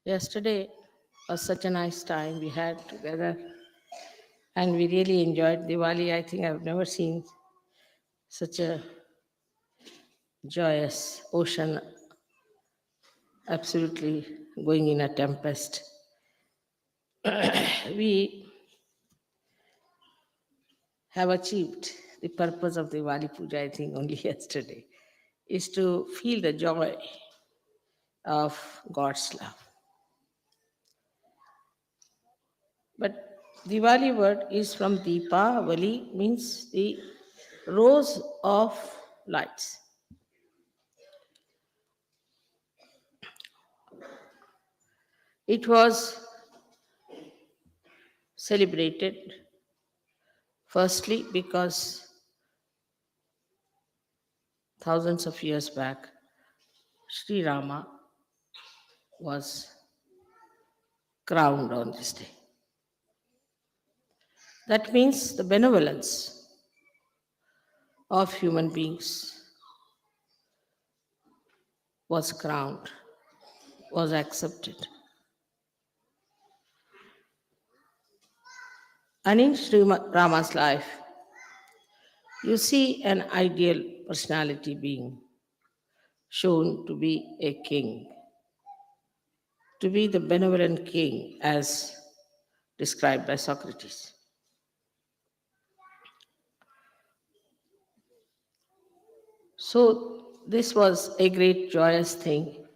Yesterday was such a nice time we had together, and we really enjoyed Diwali. I think I've never seen such a joyous ocean absolutely going in a tempest. We have achieved the purpose of Diwali Puja, I think, only yesterday, is to feel the joy of God's love. But Diwali word is from Deepa, Vali means the rose of lights. It was celebrated firstly because thousands of years back, Sri Rama was crowned on this day. That means the benevolence of human beings was crowned, was accepted. And in Sri Rama's life, you see an ideal personality being shown to be a king, to be the benevolent king as described by Socrates. So, this was a great joyous thing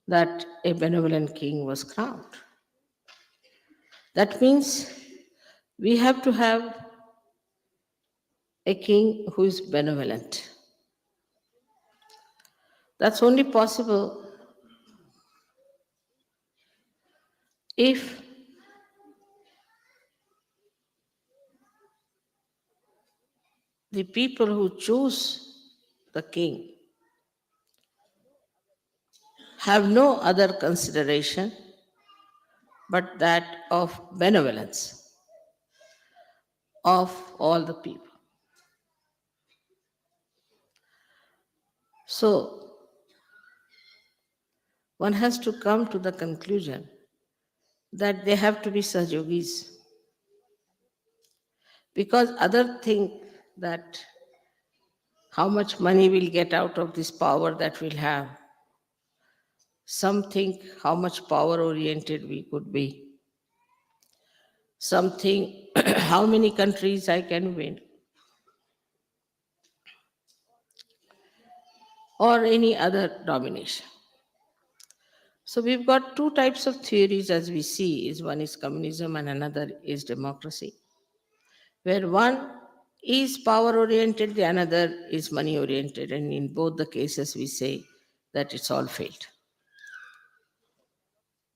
that a benevolent king was crowned. That means we have to have a king who is benevolent. That's only possible if the people who choose the king have no other consideration but that of benevolence of all the people. So, one has to come to the conclusion that they have to be Sahjogis because other think that how much money we'll get out of this power that we'll have. Some think how much power oriented we could be. Some think how many countries I can win. Or any other domination. So we've got two types of theories as we see, is one is communism and another is democracy. Where one is power oriented, the another is money oriented, and in both the cases we say that it's all failed.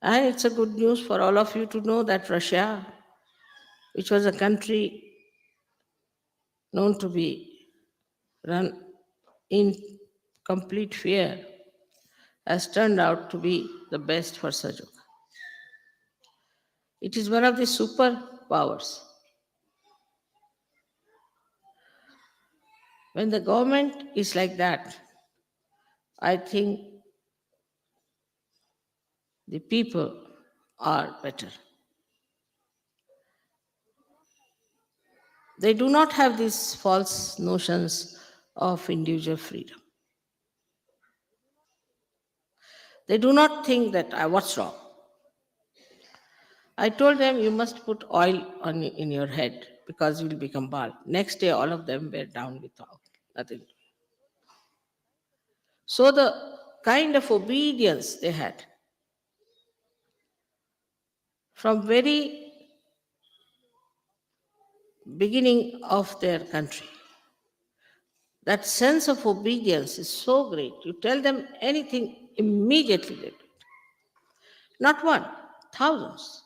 And it's a good news for all of you to know that Russia, which was a country known to be run in complete fear, has turned out to be the best for Sajok. It is one of the superpowers. When the government is like that, I think the people are better. They do not have these false notions of individual freedom. They do not think that what's wrong. I told them you must put oil in your head because you will become bald. Next day, all of them were down with nothing. So the kind of obedience they had from very beginning of their country, that sense of obedience is so great. You tell them anything, immediately they do it. Not one, thousands.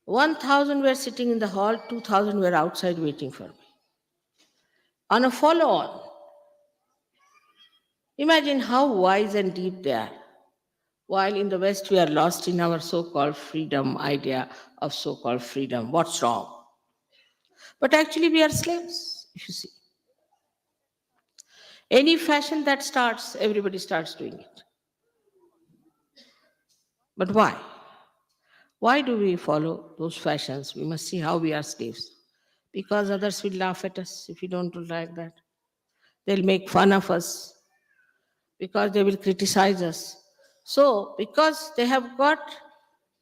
1,000 were sitting in the hall, 2,000 were outside waiting for me. On a follow on, imagine how wise and deep they are. While in the West, we are lost in our so called freedom idea of so called freedom. What's wrong? But actually, we are slaves, if you see. Any fashion that starts, everybody starts doing it. But why? Why do we follow those fashions? We must see how we are slaves. Because others will laugh at us if we don't do like that. They'll make fun of us because they will criticize us. So, because they have got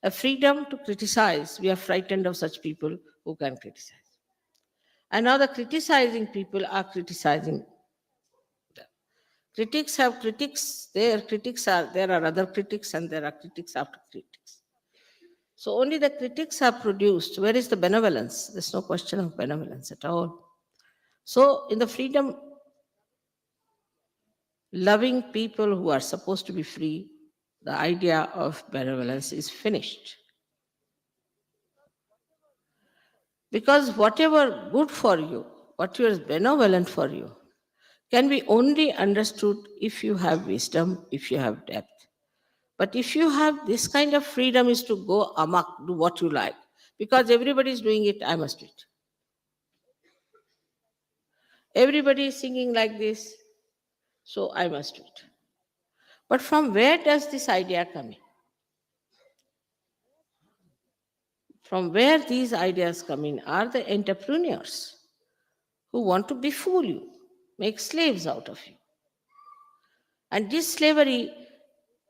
a freedom to criticize, we are frightened of such people who can criticize. And now the criticizing people are criticizing. Critics have critics, there are other critics and there are critics after critics. So only the critics are produced. Where is the benevolence? There's no question of benevolence at all. So in the freedom loving people who are supposed to be free, the idea of benevolence is finished. Because whatever good for you, whatever is benevolent for you, can be only understood if you have wisdom, if you have depth. But if you have this kind of freedom is to go amok, do what you like. Because everybody is doing it, I must do it. Everybody is singing like this, so I must do it. But from where does this idea come in? From where these ideas come in are the entrepreneurs who want to befool you, make slaves out of you. And this slavery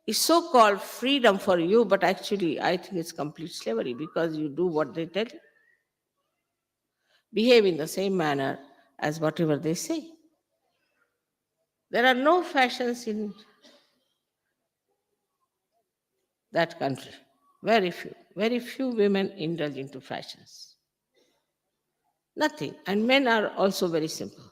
is so called freedom for you, but actually I think it's complete slavery because you do what they tell you. Behave in the same manner as whatever they say. There are no fashions in that country. Very few. Very few women indulge into fashions. Nothing. And men are also very simple.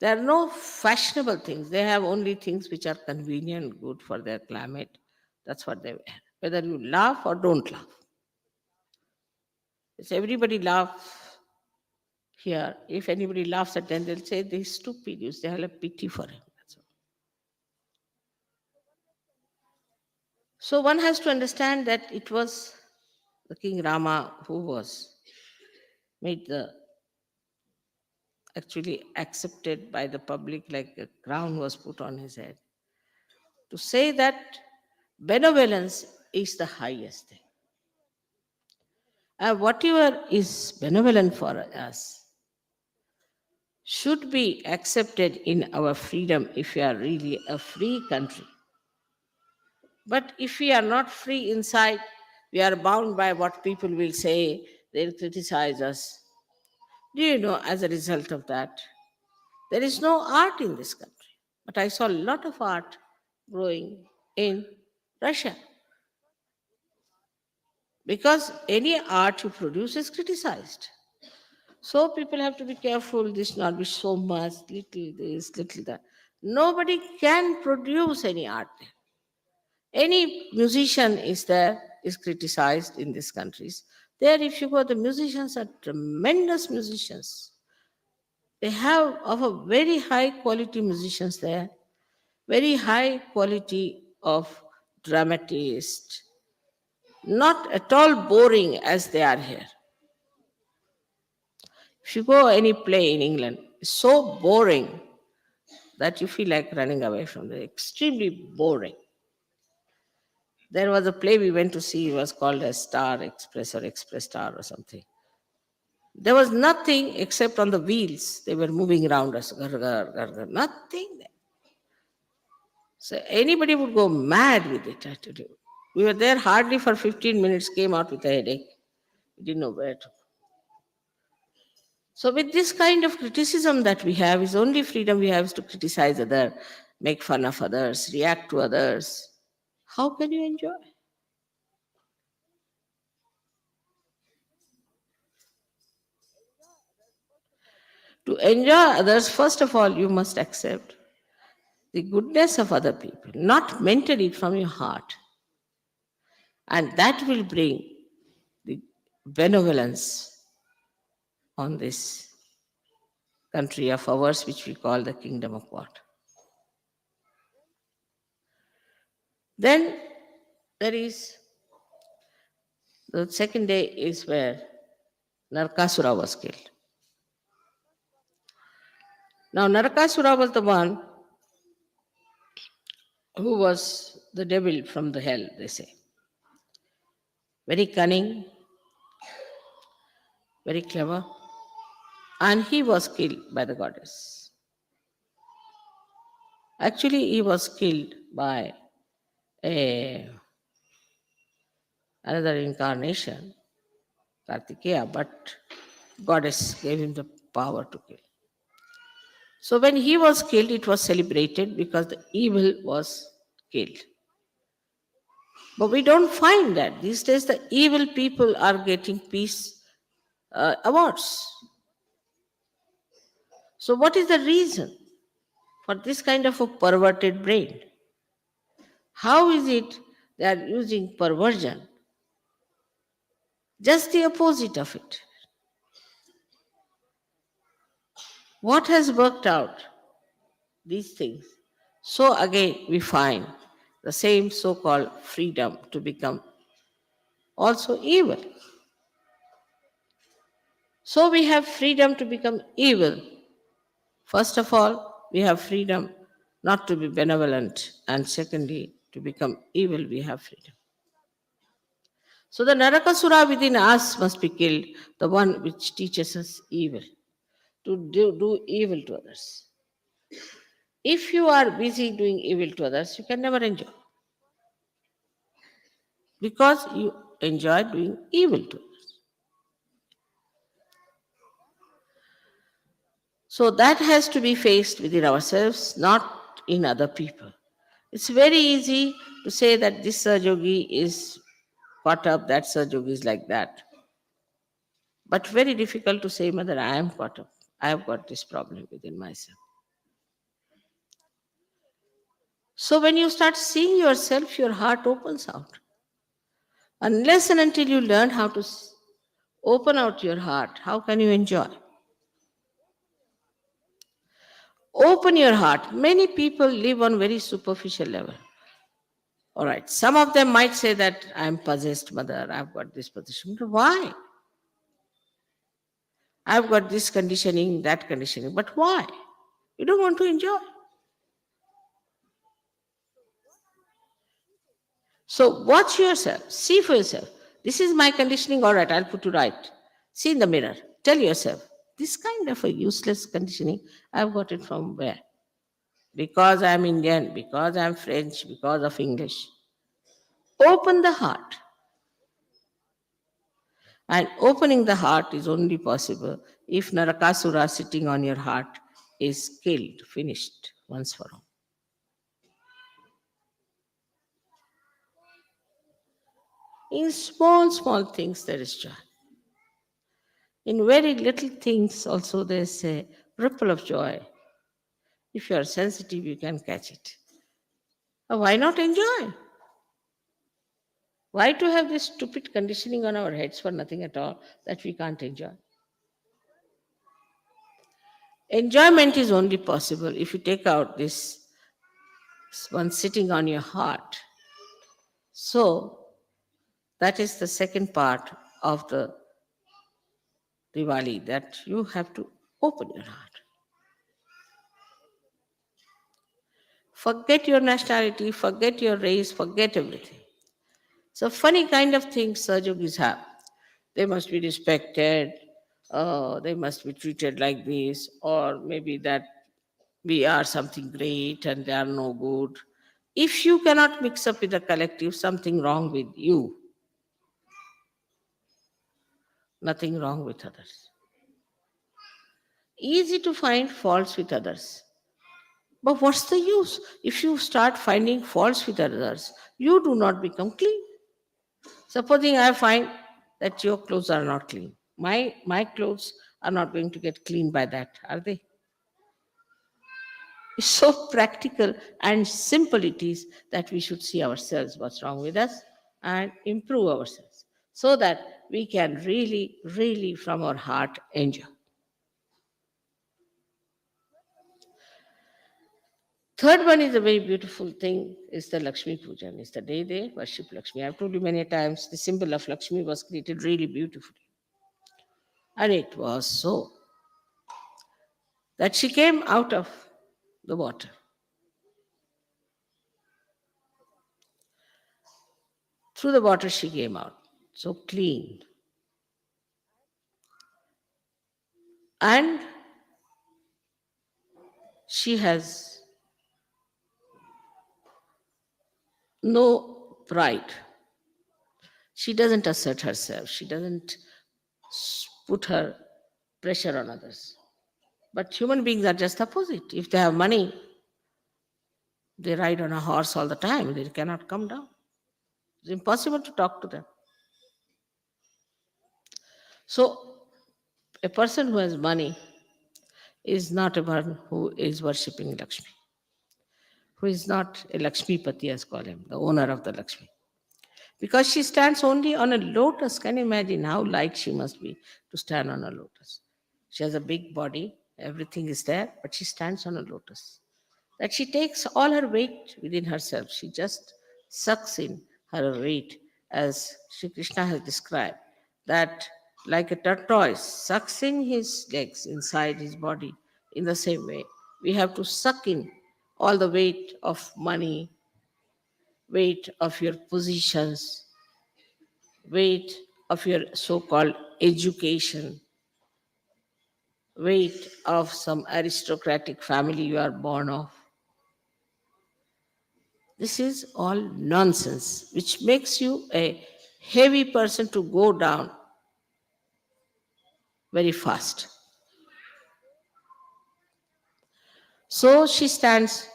There are no fashionable things. They have only things which are convenient, good for their climate. That's what they wear. Whether you laugh or don't laugh. It's everybody laugh here. If anybody laughs at them, they'll say they're stupid. They have a pity for him. That's all. So one has to understand that it was the King Rama who was made the actually accepted by the public, like a crown was put on his head. To say that benevolence is the highest thing. And whatever is benevolent for us should be accepted in our freedom if we are really a free country. But if we are not free inside, we are bound by what people will say, they'll criticize us. Do you know, as a result of that, there is no art in this country. But I saw a lot of art growing in Russia. Because any art you produce is criticized. So people have to be careful, this not be so much, little this, little that. Nobody can produce any art there. Any musician is there, is criticized in these countries. There, if you go, the musicians are tremendous musicians. They have of a very high quality musicians there, very high quality of dramatists, not at all boring as they are here. If you go any play in England, it's so boring that you feel like running away from it. Extremely boring. There was a play we went to see, it was called as Star Express or Express Star or something. There was nothing except on the wheels. They were moving around us. Gar, gar, gar, gar, nothing there. So anybody would go mad with it, I tell you. We were there hardly for 15 minutes, came out with a headache. We didn't know where to. So with this kind of criticism that we have, is only freedom we have is to criticize others, make fun of others, react to others. How can you enjoy? To enjoy others, first of all, you must accept the goodness of other people, not mentally from your heart. And that will bring the benevolence on this country of ours, which we call the kingdom of God. Then there is the second day is where Narakasura was killed. Now, Narakasura was the one who was the devil from the hell, they say. Very cunning, very clever, and he was killed by the goddess. Actually, he was killed by a, another incarnation, Kartikeya, but goddess gave him the power to kill. So when he was killed, it was celebrated because the evil was killed. But we don't find that. These days, the evil people are getting peace awards. So, what is the reason for this kind of a perverted brain? How is it they are using perversion? Just the opposite of it. What has worked out? These things. So, again, we find the same so called freedom to become also evil. So, we have freedom to become evil. First of all, we have freedom not to be benevolent, and secondly, to become evil, we have freedom. So the Narakasura within us must be killed, the one which teaches us evil, to do evil to others. If you are busy doing evil to others, you can never enjoy. Because you enjoy doing evil to others. So that has to be faced within ourselves, not in other people. It's very easy to say that this Sahajogi is caught up, that Sahajogi is like that. But very difficult to say, Mother, I am caught up. I have got this problem within myself. So when you start seeing yourself, your heart opens out. Unless and until you learn how to open out your heart, how can you enjoy? Open your heart. Many people live on very superficial level. All right. Some of them might say that I'm possessed, Mother. I've got this position. Why? I've got this conditioning, that conditioning. But why? You don't want to enjoy. So watch yourself. See for yourself. This is my conditioning. All right, I'll put it right. See in the mirror. Tell yourself, this kind of a useless conditioning, I've got it from where? Because I'm Indian, because I'm French, because of English. Open the heart. And opening the heart is only possible if Narakasura sitting on your heart is killed, finished once for all. In small, small things, there is joy. In very little things, also, there's a ripple of joy. If you are sensitive, you can catch it. Why not enjoy? Why to have this stupid conditioning on our heads for nothing at all that we can't enjoy? Enjoyment is only possible if you take out this one sitting on your heart. So, that is the second part of the Diwali, that you have to open your heart. Forget your nationality, forget your race, forget everything. So, funny kind of things Sajogis have. They must be respected, they must be treated like this, or maybe that we are something great and they are no good. If you cannot mix up with the collective, something wrong with you, nothing wrong with others. Easy to find faults with others. But what's the use? If you start finding faults with others, you do not become clean. Supposing I find that your clothes are not clean. My clothes are not going to get clean by that, are they? It's so practical and simple it is that we should see ourselves, what's wrong with us, and improve ourselves so that we can really, really from our heart enjoy. Third one is a very beautiful thing, is the Lakshmi Pujan. It's the day they worship Lakshmi. I've told you many times, the symbol of Lakshmi was created really beautifully. And it was so that she came out of the water. Through the water she came out, so clean. And she has no pride. She doesn't assert herself. She doesn't put her pressure on others. But human beings are just opposite. If they have money, they ride on a horse all the time. They cannot come down. It's impossible to talk to them. So, a person who has money is not a one who is worshipping Lakshmi, who is not a Lakshmi Pati, as call him, the owner of the Lakshmi. Because she stands only on a lotus. Can you imagine how light she must be to stand on a lotus? She has a big body, everything is there, but she stands on a lotus. That she takes all her weight within herself. She just sucks in her weight, as Sri Krishna has described, that like a tortoise sucks in his legs inside his body, in the same way, we have to suck in all the weight of money, weight of your positions, weight of your so called education, weight of some aristocratic family you are born of. This is all nonsense, which makes you a heavy person to go down very fast. So she stands,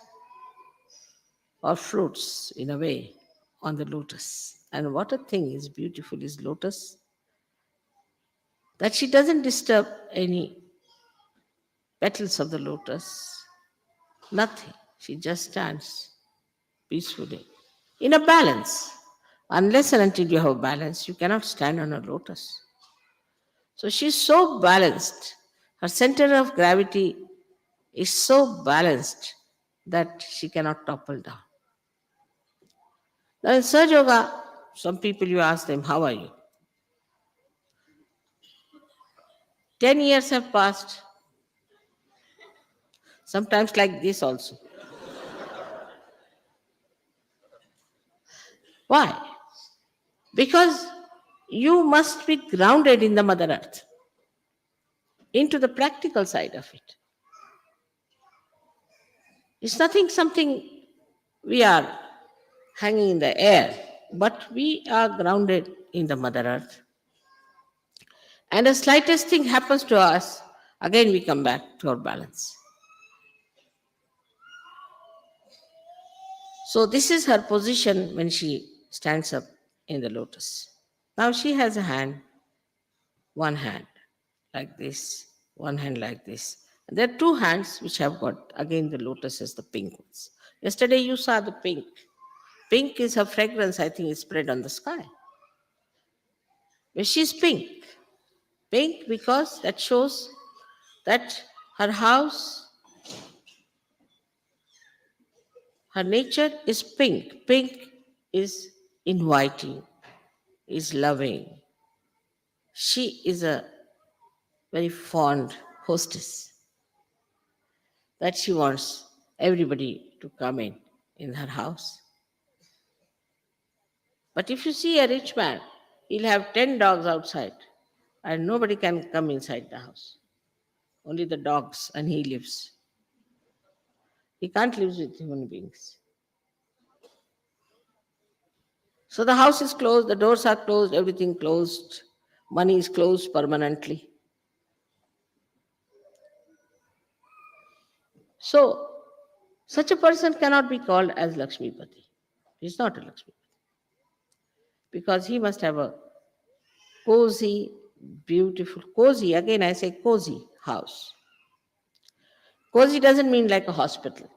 or fruits in a way, on the lotus. And what a thing is beautiful is lotus, that she doesn't disturb any petals of the lotus, nothing. She just stands peacefully in a balance. Unless and until you have balance, you cannot stand on a lotus. So she's so balanced. Her center of gravity is so balanced that she cannot topple down. Now in Sahaja Yoga, some people you ask them, how are you? 10 years have passed, sometimes like this also. Why? Because you must be grounded in the Mother Earth, into the practical side of it. It's nothing something we are hanging in the air, but we are grounded in the Mother Earth. And the slightest thing happens to us, again we come back to our balance. So this is her position when she stands up in the lotus. Now she has a hand, one hand like this, one hand like this. And there are two hands which have got, again the lotus as the pink ones. Yesterday you saw the pink. Pink is her fragrance, I think, is spread on the sky. But she's pink. Pink because that shows that her house, her nature is pink. Pink is inviting, is loving. She is a very fond hostess that she wants everybody to come in her house. But if you see a rich man, he'll have 10 dogs outside and nobody can come inside the house. Only the dogs, and he lives. He can't live with human beings. So the house is closed, the doors are closed, everything closed, money is closed permanently. So, such a person cannot be called as Lakshmipati. He's not a Lakshmipati. Because he must have a cozy, beautiful, cozy, again I say cozy house. Cozy doesn't mean like a hospital.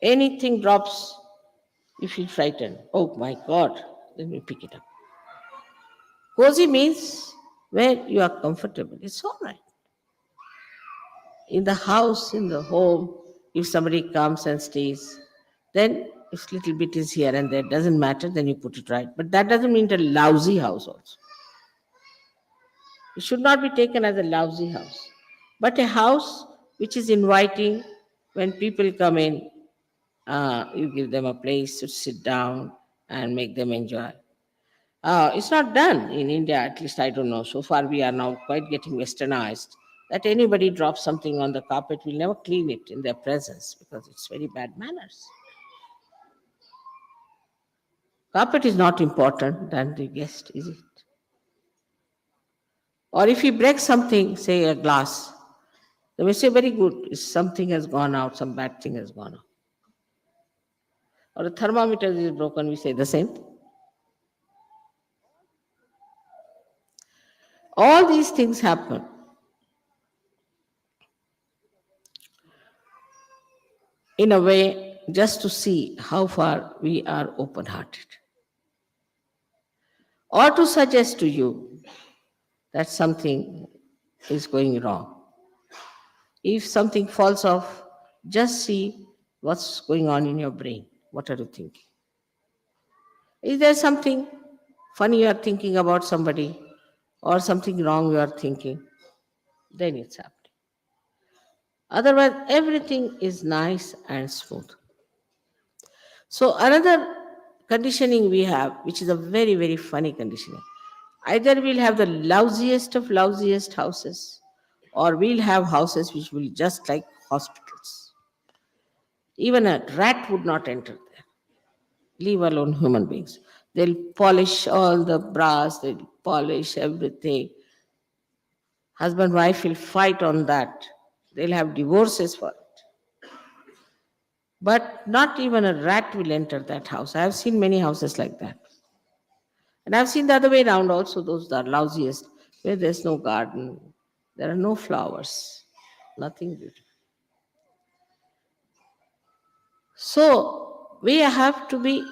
Anything drops, you feel frightened. Oh my God, let me pick it up. Cozy means where you are comfortable. It's all right. In the house, in the home, if somebody comes and stays, then if little bit is here and there, doesn't matter, then you put it right. But that doesn't mean a lousy house also. It should not be taken as a lousy house, but a house which is inviting. When people come in, you give them a place to sit down, and make them enjoy. It's not done in India, at least I don't know. So far, we are now quite getting westernized that anybody drops something on the carpet, will never clean it in their presence because it's very bad manners. Carpet is not important than the guest, is it? Or if he breaks something, say a glass, they may say, very good, something has gone out, some bad thing has gone out. Or a thermometer is broken, we say the same thing. All these things happen in a way just to see how far we are open hearted, or to suggest to you that something is going wrong. If something falls off, just see what's going on in your brain. What are you thinking? Is there something funny you are thinking about somebody, or something wrong you are thinking? Then it's happening. Otherwise, everything is nice and smooth. So, another conditioning we have, which is a very, very funny conditioning. Either we'll have the lousiest of lousiest houses, or we'll have houses which will just like hospitals. Even a rat would not enter there, leave alone human beings. They'll polish all the brass, they'll polish everything. Husband, wife will fight on that. They'll have divorces for it. But not even a rat will enter that house. I have seen many houses like that. And I've seen the other way around also, those that are lousiest, where there's no garden, there are no flowers, nothing beautiful. So we have to be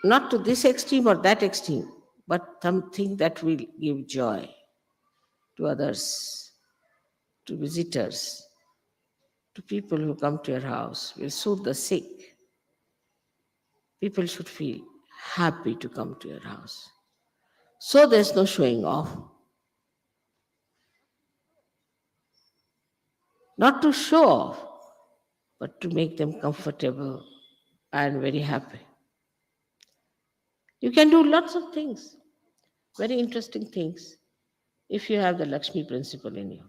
not to this extreme or that extreme, but something that will give joy to others, to visitors, to people who come to your house, will soothe the sick. People should feel happy to come to your house. So there's no showing off. Not to show off, but to make them comfortable and very happy. You can do lots of things, very interesting things, if you have the Lakshmi principle in you.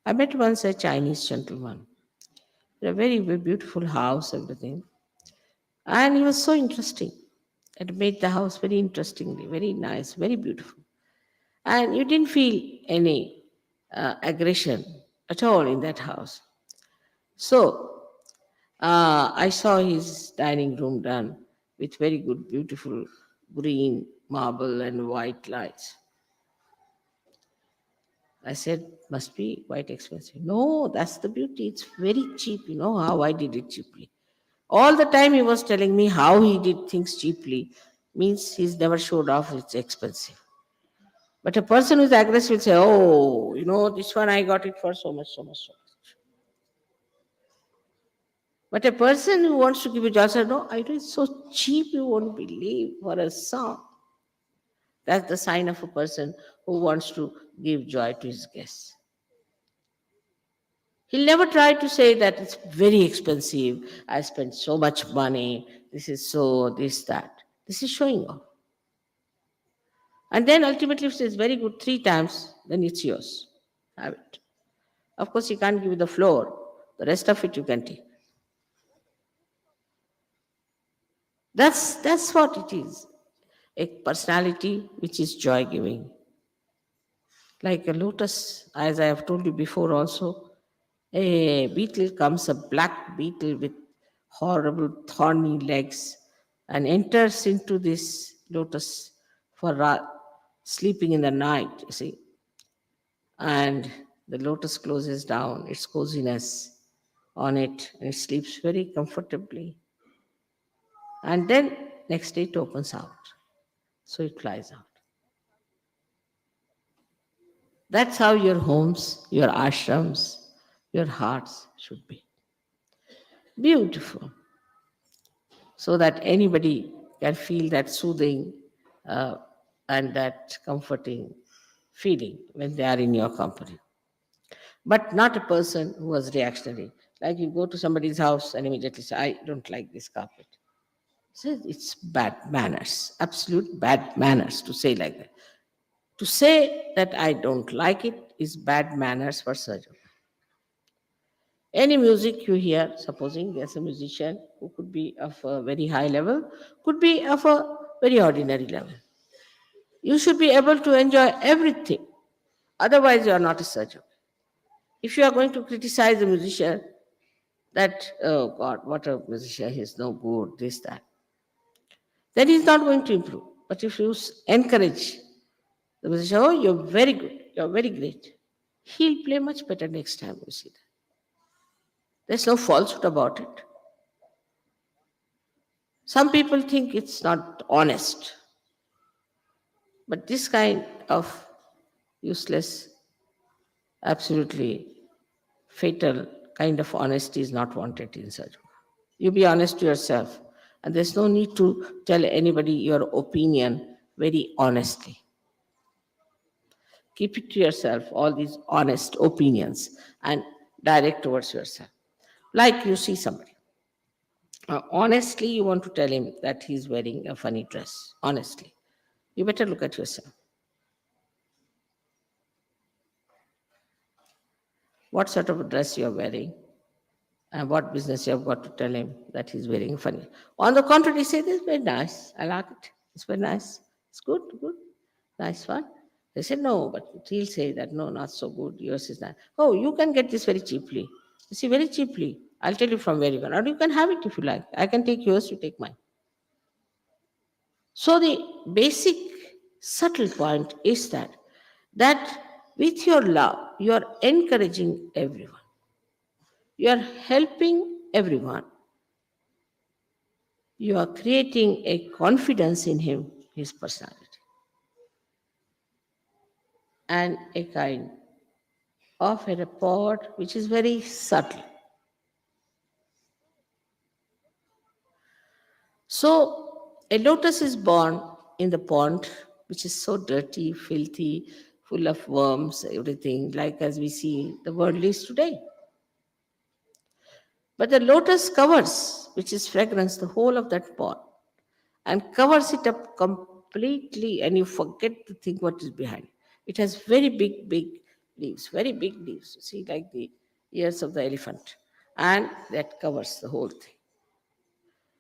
I met once a Chinese gentleman, a very, very beautiful house, everything. And he was so interesting. It made the house very interestingly, very nice, very beautiful. And you didn't feel any aggression at all in that house. So I saw his dining room done with very good, beautiful green marble and white lights. I said, must be quite expensive. No, that's the beauty. It's very cheap. You know how I did it cheaply. All the time he was telling me how he did things cheaply, means he's never showed off it's expensive. But a person who's aggressive will say, oh, this one I got it for so much, so much, so much. But a person who wants to give you joy says, no, I do it so cheap you won't believe, for a song. That's the sign of a person who wants to give joy to his guests. He'll never try to say that it's very expensive, I spent so much money, this is so, this, that. This is showing off. And then ultimately, if it's very good 3 times, then it's yours. Have it. Of course, he can't give you the floor. The rest of it you can take. That's what it is. A personality which is joy giving. Like a lotus, as I have told you before also, a beetle comes, a black beetle with horrible thorny legs, and enters into this lotus for sleeping in the night, you see. And the lotus closes down its coziness on it, and it sleeps very comfortably. And then next day it opens out. So it flies out. That's how your homes, your ashrams, your hearts should be. Beautiful. So that anybody can feel that soothing uh, and that comforting feeling when they are in your company. But not a person who was reactionary. Like you go to somebody's house and immediately say, I don't like this carpet. So it's bad manners, absolute bad manners to say like that. To say that I don't like it is bad manners for Sahajya. Any music you hear, supposing there's a musician who could be of a very high level, could be of a very ordinary level. You should be able to enjoy everything. Otherwise, you are not a Sahajya. If you are going to criticize a musician, that, oh God, what a musician, he's no good, this, that, then he's not going to improve. But if you encourage the musician, oh, you're very good, you're very great, he'll play much better next time, you see that. There's no falsehood about it. Some people think it's not honest, but this kind of useless, absolutely fatal kind of honesty is not wanted in Sadhu. You be honest to yourself, and there's no need to tell anybody your opinion very honestly. Keep it to yourself, all these honest opinions, and direct towards yourself. Like you see somebody. Honestly, you want to tell him that he's wearing a funny dress. Honestly. You better look at yourself. What sort of a dress you're wearing, and what business you have got to tell him that he's wearing funny. On the contrary, say this is very nice. I like it. It's very nice. It's good, good, nice one. They said no, but he'll say that no, not so good. Yours is not. Oh, you can get this very cheaply. You see, very cheaply. I'll tell you from where you can. Or you can have it if you like. I can take yours, you take mine. So the basic subtle point is that with your love, you are encouraging everyone. You are helping everyone. You are creating a confidence in him, his personality, and a kind of a rapport which is very subtle. So, a lotus is born in the pond, which is so dirty, filthy, full of worms, everything, like as we see the world is today. But the lotus covers, which is fragrance, the whole of that pond and covers it up completely, and you forget to think what is behind. It has very big, big leaves, very big leaves, you see, like the ears of the elephant, and that covers the whole thing.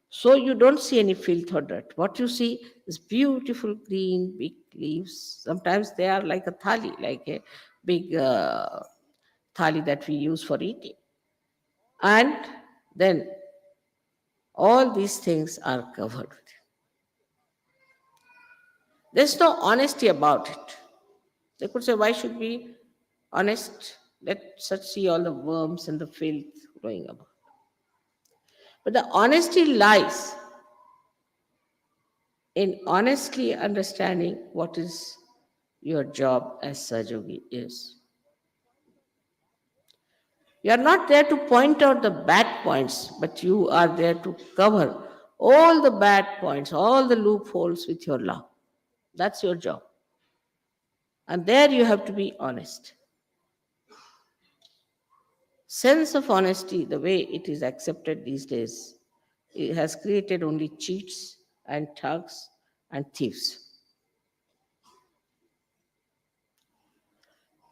So you don't see any filth or dirt. What you see is beautiful green, big leaves. Sometimes they are like a thali, like a big thali that we use for eating. And then all these things are covered with it. There's no honesty about it. They could say, why should we be honest? Let's see all the worms and the filth growing about. But the honesty lies in honestly understanding what is your job as Sahajogi is. You are not there to point out the bad points, but you are there to cover all the bad points, all the loopholes with your love. That's your job. And there you have to be honest. Sense of honesty, the way it is accepted these days, it has created only cheats and thugs and thieves.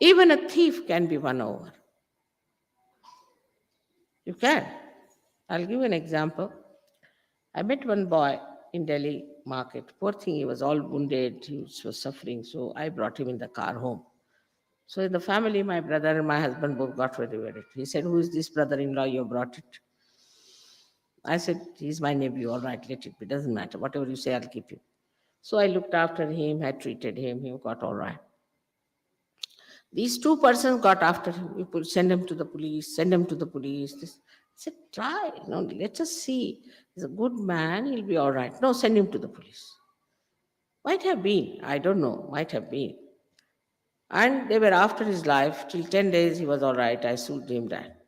Even a thief can be won over. You can. I'll give you an example. I met one boy in Delhi market. Poor thing, he was all wounded, he was suffering, so I brought him in the car home. So in the family, my brother and my husband both got very worried. He said, who is this brother-in-law you brought it? I said, he's my nephew, all right, let it be, doesn't matter. Whatever you say, I'll keep him. So I looked after him, I treated him, he got all right. These two persons got after him. We could send him to the police, send him to the police. This, I said, try, let us see. He's a good man, he'll be all right. No, send him to the police. Might have been, I don't know, might have been. And they were after his life. Till 10 days he was all right. I soothed him that.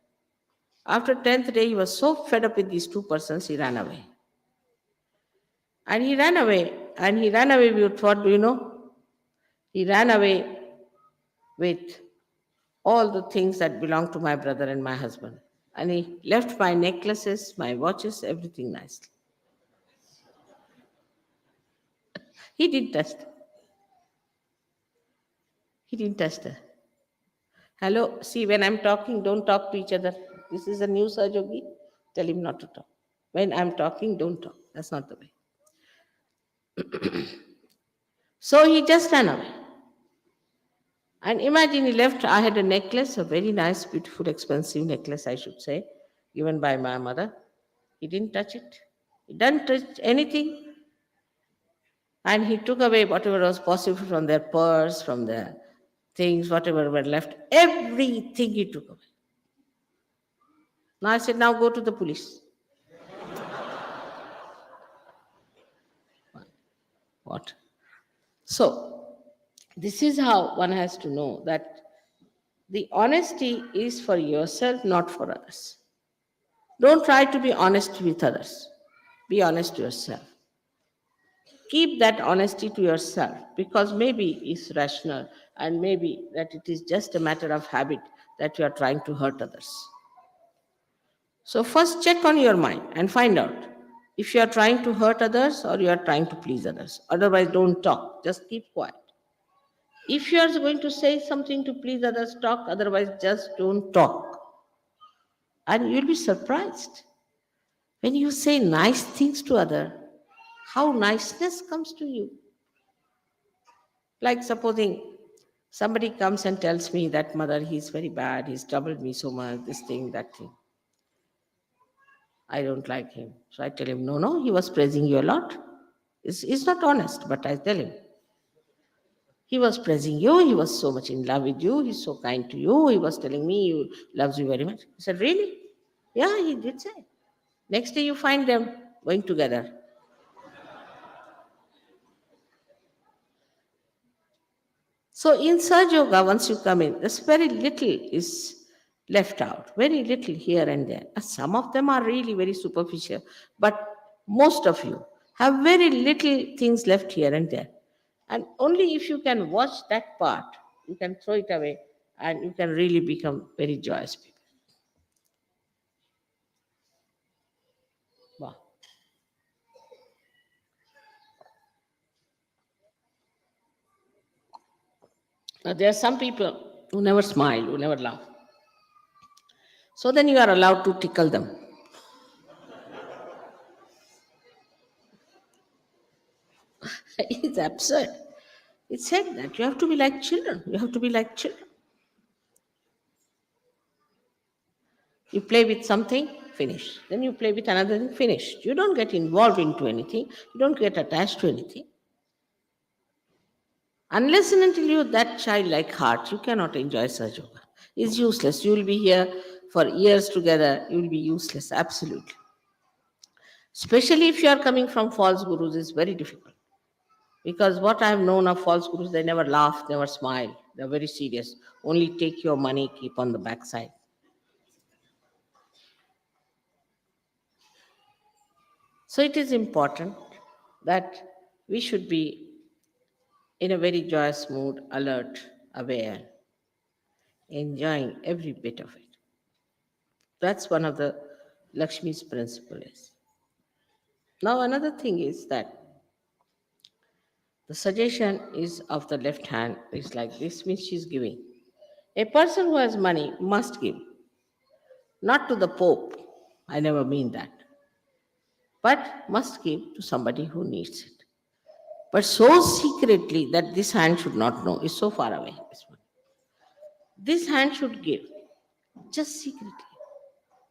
After 10th day, he was so fed up with these two persons, he ran away. And he ran away. And he ran away with what, do you know? He ran away with all the things that belonged to my brother and my husband. And he left my necklaces, my watches, everything nicely. He didn't touch her. He didn't touch her. Hello, see, when I'm talking, don't talk to each other. This is a new Sahajogi. Tell him not to talk. When I'm talking, don't talk. That's not the way. So he just ran away. And imagine he left. I had a necklace, a very nice, beautiful, expensive necklace, I should say, given by my mother. He didn't touch it. He didn't touch anything. And he took away whatever was possible from their purse, from their things, whatever were left. Everything he took away. Now I said, now go to the police. What? So, this is how one has to know that the honesty is for yourself, not for others. Don't try to be honest with others. Be honest to yourself. Keep that honesty to yourself because maybe it's rational and maybe that it is just a matter of habit that you are trying to hurt others. So, first check on your mind and find out if you are trying to hurt others or you are trying to please others. Otherwise, don't talk, just keep quiet. If you are going to say something to please others, talk, otherwise, just don't talk. And you'll be surprised. When you say nice things to others, how niceness comes to you. Like supposing somebody comes and tells me that mother, he's very bad, he's troubled me so much, this thing, that thing. I don't like him. So I tell him, no, he was praising you a lot. It's not honest, but I tell him. He was praising you, he was so much in love with you, he's so kind to you, he was telling me he loves you very much. I said, really? Yeah, he did say. Next day you find them going together. So in Sahaja Yoga, once you come in, there's very little is left out, very little here and there. Some of them are really very superficial, but most of you have very little things left here and there. And only if you can watch that part, you can throw it away and you can really become very joyous people. Wow. Now, there are some people who never smile, who never laugh. So then you are allowed to tickle them. It's absurd. It said that you have to be like children. You have to be like children. You play with something, finish. Then you play with another thing, finished. You don't get involved into anything. You don't get attached to anything. Unless and until you have that childlike heart, you cannot enjoy Sahaja Yoga. It's useless. You will be here for years together. You will be useless, absolutely. Especially if you are coming from false gurus, it's very difficult. Because what I have known of false gurus, they never laugh, never smile. They're very serious. Only take your money, keep on the backside. So it is important that we should be in a very joyous mood, alert, aware, enjoying every bit of it. That's one of the Lakshmi's principles. Now another thing is that the suggestion is of the left hand is like this, means she's giving. A person who has money must give, not to the Pope, I never mean that, but must give to somebody who needs it. But so secretly that this hand should not know, is so far away. This hand should give, just secretly.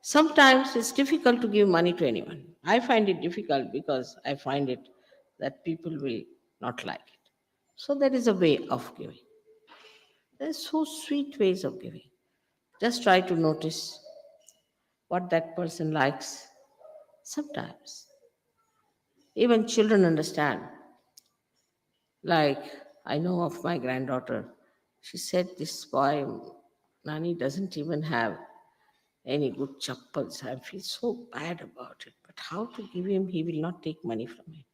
Sometimes it's difficult to give money to anyone. I find it difficult because I find it that people will not like it. So there is a way of giving. There's so sweet ways of giving. Just try to notice what that person likes. Sometimes even children understand. Like I know of my granddaughter, she said this boy, Nani, doesn't even have any good chappals. I feel so bad about it. But how to give him? He will not take money from me.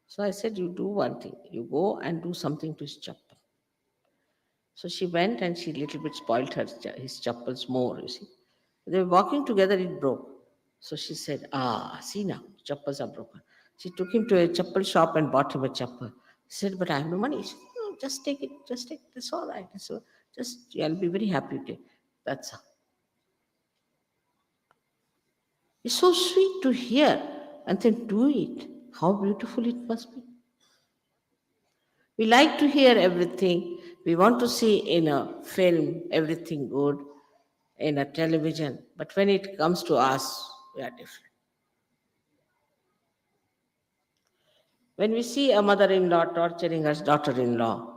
So I said, you do one thing. You go and do something to his chappal. So she went and she little bit spoiled his chappals more, you see. They were walking together, it broke. So she said, see now, chappals are broken. She took him to a chappal shop and bought him a chappal. He said, but I have no money. He said, no, just take it, it's all right. So just, I'll be very happy to. That's all. It's so sweet to hear and then do it. How beautiful it must be. We like to hear everything. We want to see in a film everything good, in a television. But when it comes to us, we are different. When we see a mother in law torturing her daughter in law,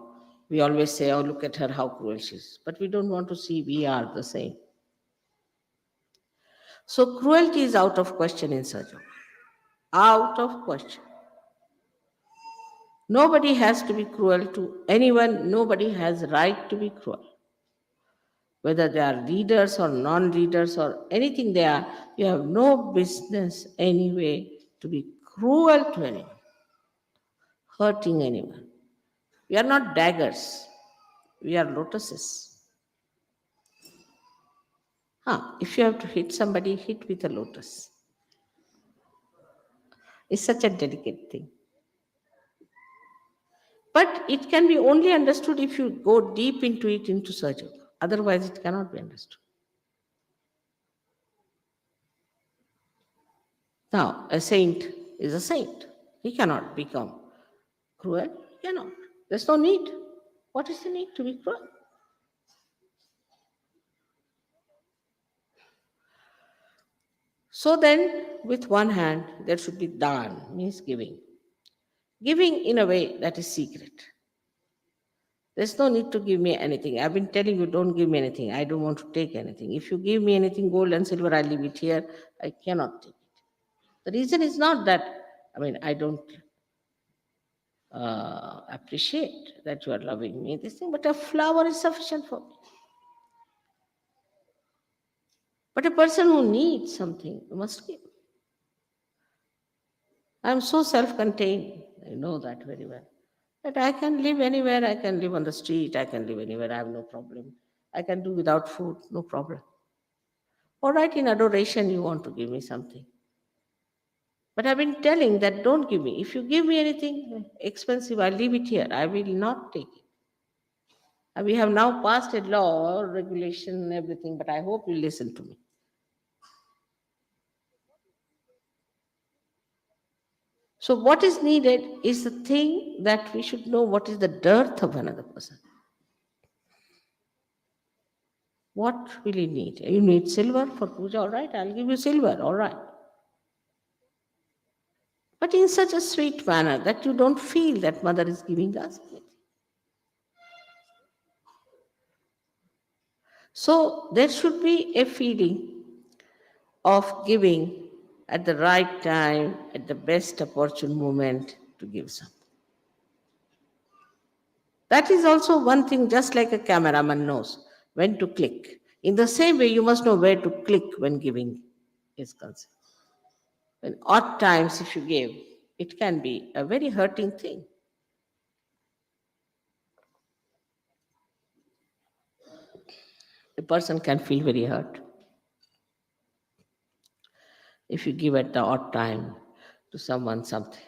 we always say, oh, look at her, how cruel she is. But we don't want to see we are the same. So cruelty is out of question in Sajo. Out of question. Nobody has to be cruel to anyone. Nobody has right to be cruel. Whether they are leaders or non-leaders or anything they are, you have no business anyway to be cruel to anyone, hurting anyone. We are not daggers. We are lotuses. If you have to hit somebody, hit with a lotus. It's such a delicate thing. But it can be only understood if you go deep into it, into surgery. Otherwise, it cannot be understood. Now, a saint is a saint. He cannot become cruel. He cannot. There's no need. What is the need to be cruel? So then, with one hand, there should be dan, means giving. Giving in a way that is secret. There's no need to give me anything. I've been telling you, don't give me anything. I don't want to take anything. If you give me anything, gold and silver, I leave it here. I cannot take it. The reason is not that, I don't appreciate that you are loving me, this thing, but a flower is sufficient for me. But a person who needs something must give. I am so self-contained. I know that very well. That I can live anywhere. I can live on the street. I can live anywhere. I have no problem. I can do without food. No problem. All right, in adoration, you want to give me something. But I've been telling that don't give me. If you give me anything expensive, I'll leave it here. I will not take it. And we have now passed a law, regulation, everything, but I hope you listen to me. So what is needed is the thing that we should know what is the dearth of another person. What will you need? You need silver for puja, all right, I'll give you silver, all right. But in such a sweet manner that you don't feel that mother is giving us anything. So there should be a feeling of giving at the right time, at the best opportune moment to give something. That is also one thing, just like a cameraman knows when to click. In the same way, you must know where to click when giving is concerned. When odd times, if you give, it can be a very hurting thing. A person can feel very hurt if you give at the odd time to someone something.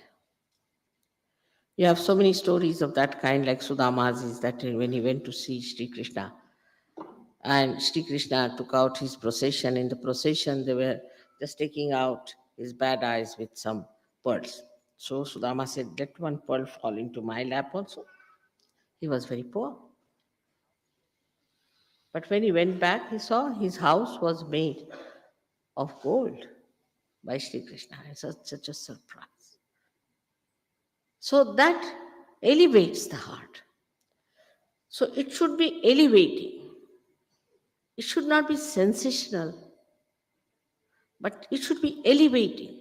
You have so many stories of that kind, like Sudama's, is that when he went to see Sri Krishna, and Sri Krishna took out his procession. In the procession, they were just taking out his bad eyes with some pearls. So Sudama said, let one pearl fall into my lap also. He was very poor. But when he went back, he saw his house was made of gold by Sri Krishna. It's such a surprise. So that elevates the heart. So it should be elevating. It should not be sensational, but it should be elevating.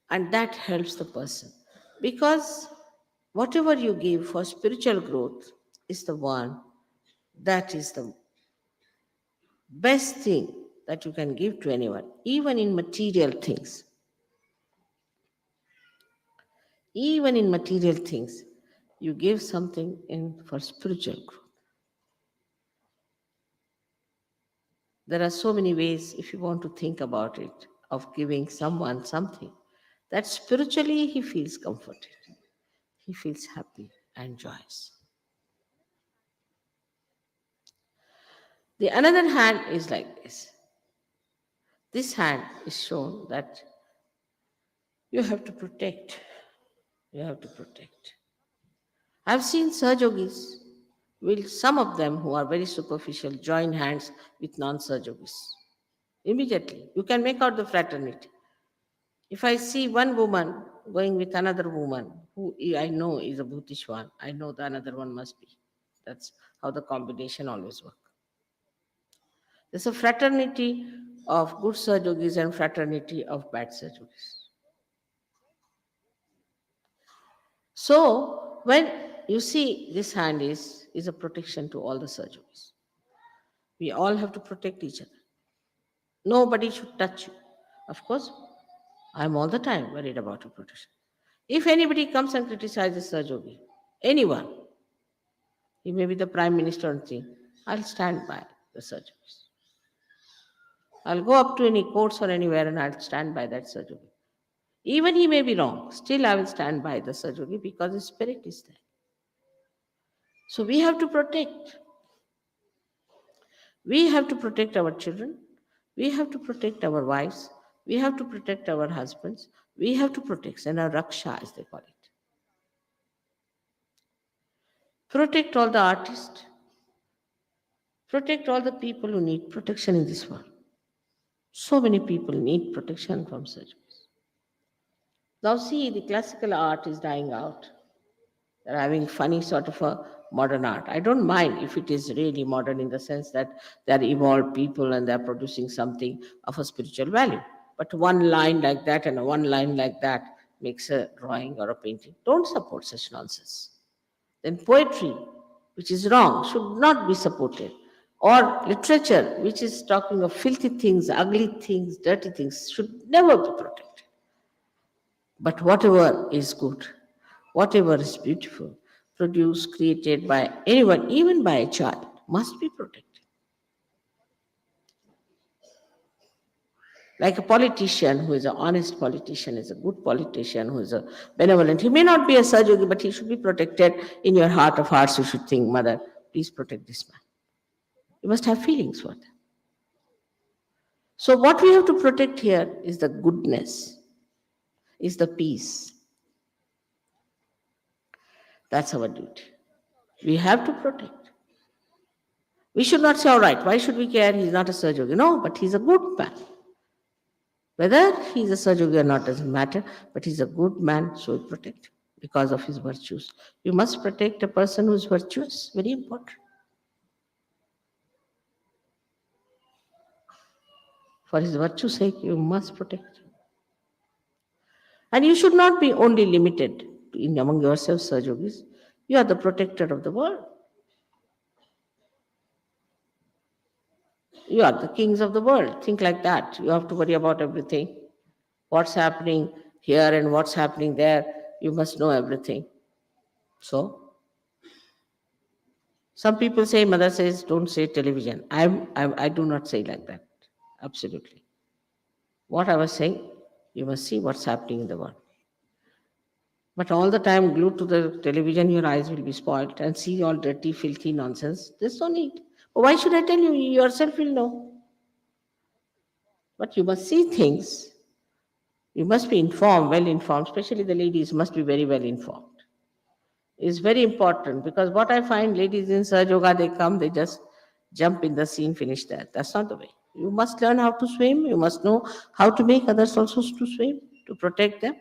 And that helps the person. Because whatever you give for spiritual growth is the one that is the best thing that you can give to anyone, even in material things. Even in material things, you give something for spiritual growth. There are so many ways, if you want to think about it, of giving someone something that spiritually he feels comforted, he feels happy. and joys. The another hand is like this. This hand is shown that you have to protect. You have to protect. I've seen Sahajogis, will some of them who are very superficial join hands with non-Sahajogis. Immediately, you can make out the fraternity. If I see one woman going with another woman who I know is a Bhutishwan, I know the another one must be. That's how the combination always works. There's a fraternity of good Sahajogis and fraternity of bad Sahajogis. So when you see this hand is a protection to all the Sahajogis. We all have to protect each other. Nobody should touch you. Of course, I'm all the time worried about your protection. If anybody comes and criticizes Sahajogi, anyone, he may be the prime minister and thing, I'll stand by the Sahajogis. I'll go up to any courts or anywhere and I'll stand by that Sahajogi. Even he may be wrong, still I will stand by the Sahajogi because his spirit is there. So we have to protect. We have to protect our children. We have to protect our wives. We have to protect our husbands. We have to protect, and our Raksha, as they call it. Protect all the artists. Protect all the people who need protection in this world. So many people need protection from surgeries. Now see, the classical art is dying out. They're having funny sort of a modern art. I don't mind if it is really modern in the sense that they're evolved people and they're producing something of a spiritual value. But one line like that and one line like that makes a drawing or a painting. Don't support such nonsense. Then poetry, which is wrong, should not be supported. Or literature, which is talking of filthy things, ugly things, dirty things, should never be protected. But whatever is good, whatever is beautiful, produced, created by anyone, even by a child, must be protected. Like a politician who is an honest politician, is a good politician, who is a benevolent. He may not be a Sahajogi, but he should be protected. In your heart of hearts, you should think, Mother, please protect this man. You must have feelings for that. So what we have to protect here is the goodness, is the peace. That's our duty. We have to protect. We should not say, all right, why should we care? He's not a Sahajogi. No, but he's a good man. Whether he's a Sahajogi or not doesn't matter, but he's a good man, so we protect him because of his virtues. You must protect a person who is virtuous, very important. For his virtue's sake, you must protect him. And you should not be only limited in among yourselves, Sahajogis. You are the protector of the world. You are the kings of the world. Think like that. You have to worry about everything. What's happening here and what's happening there. You must know everything. So, some people say, Mother says, don't say television. I do not say like that. Absolutely. What I was saying, you must see what's happening in the world. But all the time glued to the television, your eyes will be spoiled and see all dirty, filthy nonsense. There's no need. Why should I tell you? You yourself will know. But you must see things. You must be informed, well informed, especially the ladies must be very well informed. It's very important because what I find ladies in Sahaja Yoga, they come, they just jump in the scene, finish that. That's not the way. You must learn how to swim. You must know how to make others also to swim, to protect them.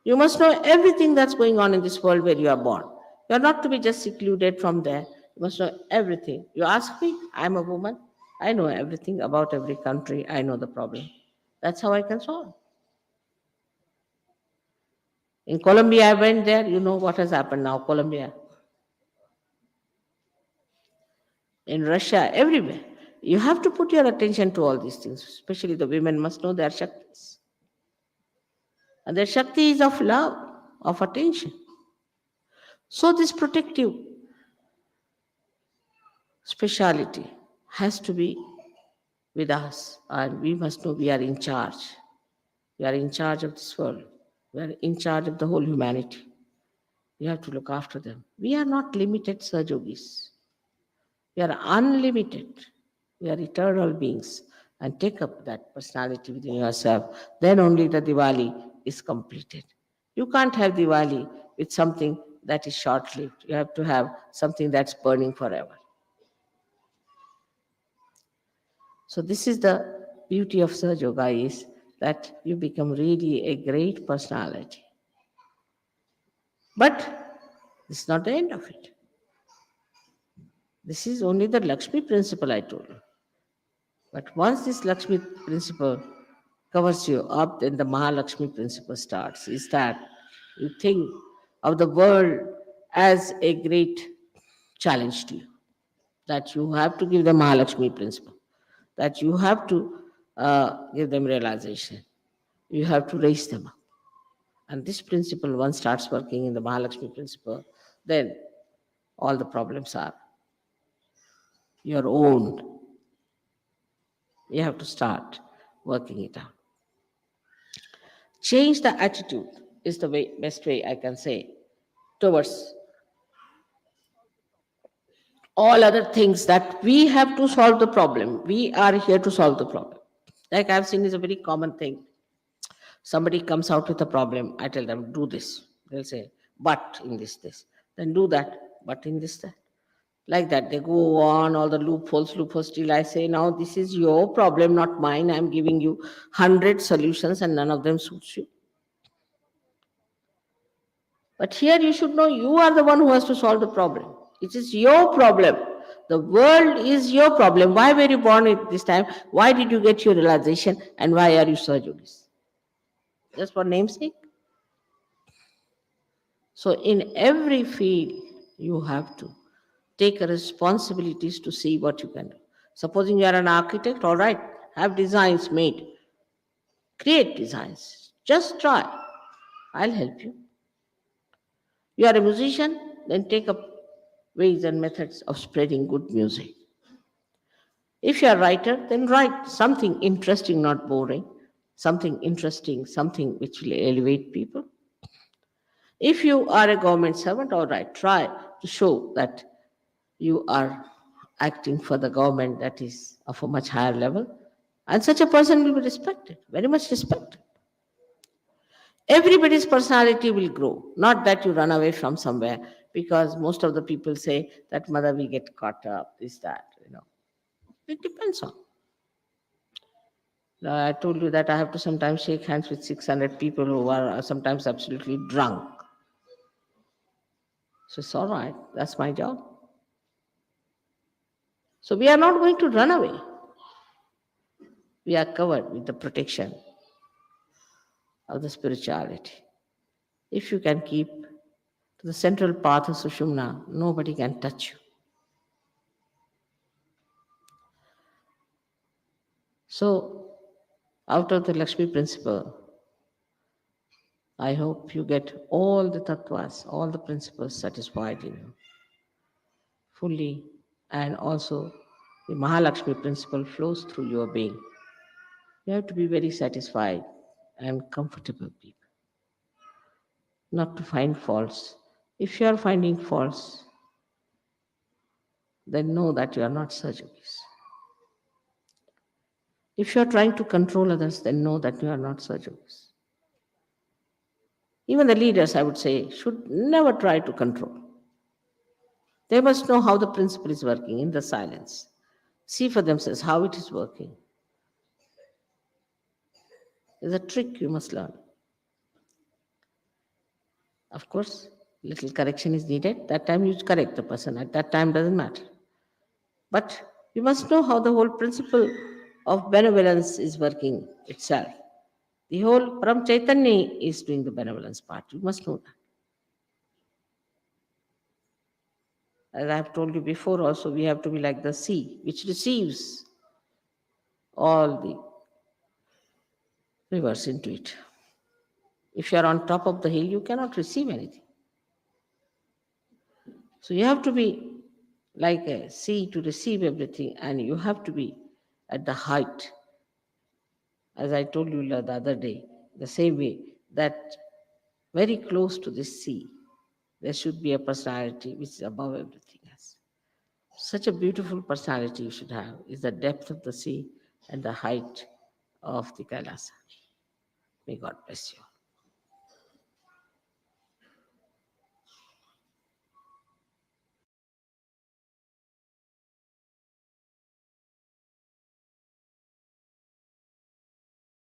You must know everything that's going on in this world where you are born. You are not to be just secluded from there. You must know everything. You ask me, I'm a woman. I know everything about every country. I know the problem. That's how I can solve. In Colombia, I went there. You know what has happened now, Colombia. In Russia, everywhere. You have to put your attention to all these things, especially the women must know their Shaktis. And their Shakti is of love, of attention. So this protective speciality has to be with us, and we must know we are in charge. We are in charge of this world. We are in charge of the whole humanity. You have to look after them. We are not limited Sahajogis. We are unlimited. We are eternal beings. And take up that personality within yourself. Then only the Diwali is completed. You can't have Diwali with something that is short lived. You have to have something that's burning forever. So, this is the beauty of Sahaja Yoga, is that you become really a great personality. But this is not the end of it. This is only the Lakshmi principle I told you. But once this Lakshmi principle covers you up, then the Mahalakshmi principle starts. Is that you think of the world as a great challenge to you, that you have to give the Mahalakshmi principle, that you have to give them realization, you have to raise them up. And this principle, once starts working in the Mahalakshmi principle, then all the problems are your own. You have to start working it out. Change the attitude is the best way I can say towards all other things, that we have to solve the problem. We are here to solve the problem. Like I've seen is a very common thing. Somebody comes out with a problem, I tell them, do this. They'll say, but in this. Then do that, but in that. Like that, they go on, all the loopholes, till I say, now this is your problem, not mine. I'm giving you 100 solutions and none of them suits you. But here you should know you are the one who has to solve the problem. It is your problem. The world is your problem. Why were you born at this time? Why did you get your realization? And why are you surgeries? Just for namesake. So in every field, you have to take responsibilities to see what you can do. Supposing you are an architect, all right, have designs made. Create designs. Just try. I'll help you. You are a musician, then take up ways and methods of spreading good music. If you are a writer, then write something interesting, not boring, something interesting, something which will elevate people. If you are a government servant, all right, try to show that you are acting for the government that is of a much higher level, and such a person will be respected, very much respected. Everybody's personality will grow, not that you run away from somewhere, because most of the people say that mother we get caught up, this, that. It depends on. I told you that I have to sometimes shake hands with 600 people who are sometimes absolutely drunk. So it's all right, that's my job. So we are not going to run away. We are covered with the protection of the spirituality. If you can keep to the central path of Sushumna, nobody can touch you. So, out of the Lakshmi principle, I hope you get all the tattvas, all the principles satisfied in you fully, and also the Mahalakshmi principle flows through your being. You have to be very satisfied and comfortable people, not to find faults. If you are finding faults, then know that you are not Sajogis. If you are trying to control others, then know that you are not Sajogis. Even the leaders, I would say, should never try to control. They must know how the principle is working in the silence. See for themselves how it is working. There's a trick you must learn. Of course, little correction is needed. That time you correct the person. At that time doesn't matter. But you must know how the whole principle of benevolence is working itself. The whole Param Chaitanya is doing the benevolence part. You must know that. As I have told you before also, we have to be like the sea, which receives all the rivers into it. If you are on top of the hill, you cannot receive anything. So you have to be like a sea to receive everything, and you have to be at the height. As I told you the other day, the same way, that very close to this sea, there should be a personality which is above everything else. Such a beautiful personality you should have is the depth of the sea and the height of the Kailasa. May God bless you.